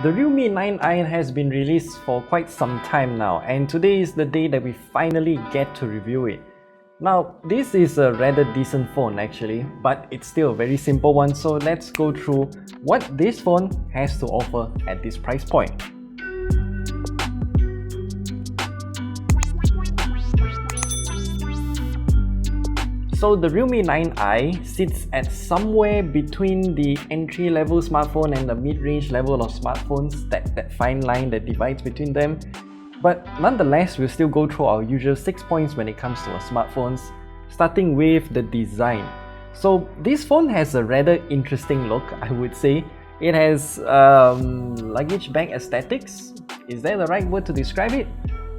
The Realme 9i has been released for quite some time now, and today is the day that we finally get to review it. Now, this is a rather decent phone actually, but it's still a very simple one, so let's go through what this phone has to offer at this price point. So the Realme 9i sits at somewhere between the entry-level smartphone and the mid-range level of smartphones, that fine line that divides between them. But nonetheless, we'll still go through our usual 6 points when it comes to our smartphones, starting with the design. So this phone has a rather interesting look, I would say. It has luggage bag aesthetics. Is that the right word to describe it?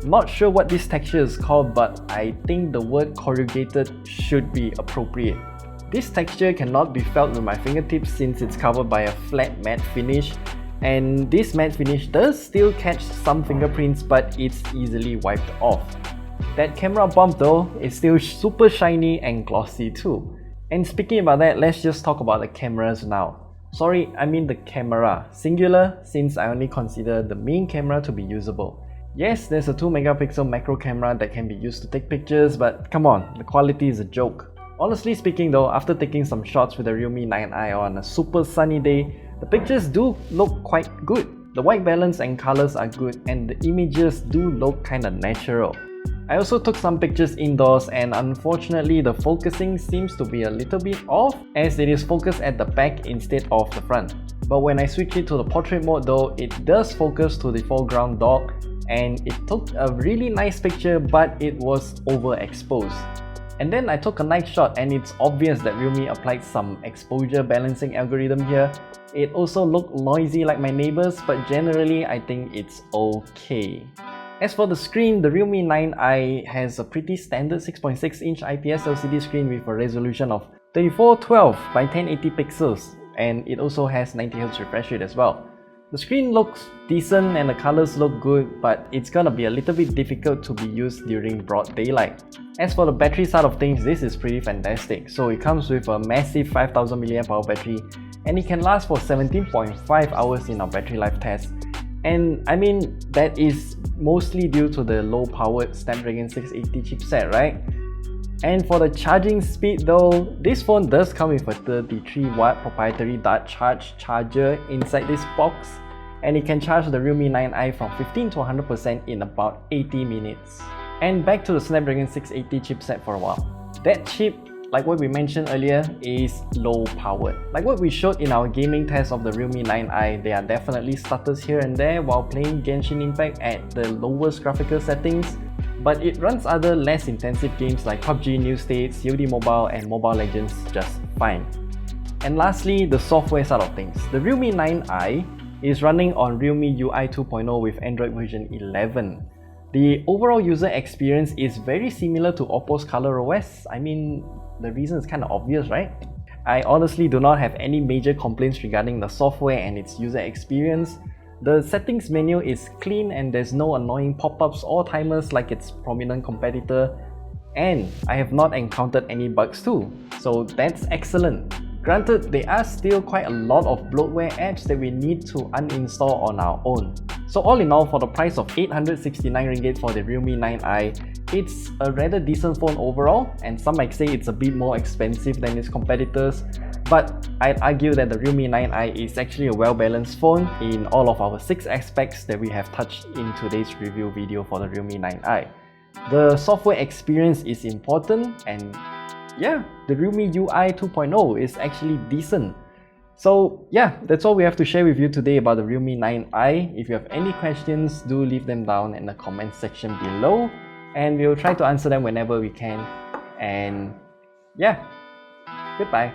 Not sure what this texture is called, but I think the word corrugated should be appropriate. This texture cannot be felt with my fingertips since it's covered by a flat matte finish, and this matte finish does still catch some fingerprints, but it's easily wiped off. That camera bump though is still super shiny and glossy too. And speaking about that, let's just talk about the cameras now. Sorry, I mean the camera, singular, since I only consider the main camera to be usable. Yes, there's a 2-megapixel macro camera that can be used to take pictures, but come on, the quality is a joke. Honestly speaking though, after taking some shots with the Realme 9i on a super sunny day, the pictures do look quite good. The white balance and colors are good, and the images do look kinda natural. I also took some pictures indoors, and unfortunately the focusing seems to be a little bit off, as it is focused at the back instead of the front. But when I switch it to the portrait mode though, it does focus to the foreground dog, and it took a really nice picture, but it was overexposed. And then I took a night shot, and it's obvious that Realme applied some exposure balancing algorithm here. It also looked noisy like my neighbors, but generally I think it's okay. As for the screen, the Realme 9i has a pretty standard 6.6-inch IPS LCD screen with a resolution of 2412 by 1080 pixels, and it also has 90Hz refresh rate as well. The screen looks decent and the colors look good, but it's gonna be a little bit difficult to be used during broad daylight. As for the battery side of things, this is pretty fantastic. So it comes with a massive 5000 mAh battery, and it can last for 17.5 hours in our battery life test. And I mean, that is mostly due to the low-powered Snapdragon 680 chipset, right? And for the charging speed though, this phone does come with a 33-watt proprietary Dart Charge charger inside this box, and it can charge the Realme 9i from 15 to 100% in about 80 minutes. And back to the Snapdragon 680 chipset for a while. That chip, like what we mentioned earlier, is low powered. Like what we showed in our gaming test of the Realme 9i, there are definitely stutters here and there while playing Genshin Impact at the lowest graphical settings, but it runs other less intensive games like PUBG New State, COD Mobile and Mobile Legends just fine. And lastly, the software side of things. The Realme 9i is running on Realme UI 2.0 with Android version 11. The overall user experience is very similar to Oppo's ColorOS. I mean, the reason is kind of obvious, right? I honestly do not have any major complaints regarding the software and its user experience. The settings menu is clean and there's no annoying pop-ups or timers like its prominent competitor, and I have not encountered any bugs too, so that's excellent. Granted, there are still quite a lot of bloatware apps that we need to uninstall on our own. So all in all, for the price of 869 ringgit for the Realme 9i, it's a rather decent phone overall, and some might say it's a bit more expensive than its competitors, but I'd argue that the Realme 9i is actually a well-balanced phone in all of our 6 aspects that we have touched in today's review video for the Realme 9i. The software experience is important, and yeah, the Realme UI 2.0 is actually decent. So yeah, that's all we have to share with you today about the Realme 9i. If you have any questions, do leave them down in the comment section below, and we'll try to answer them whenever we can. And yeah, goodbye.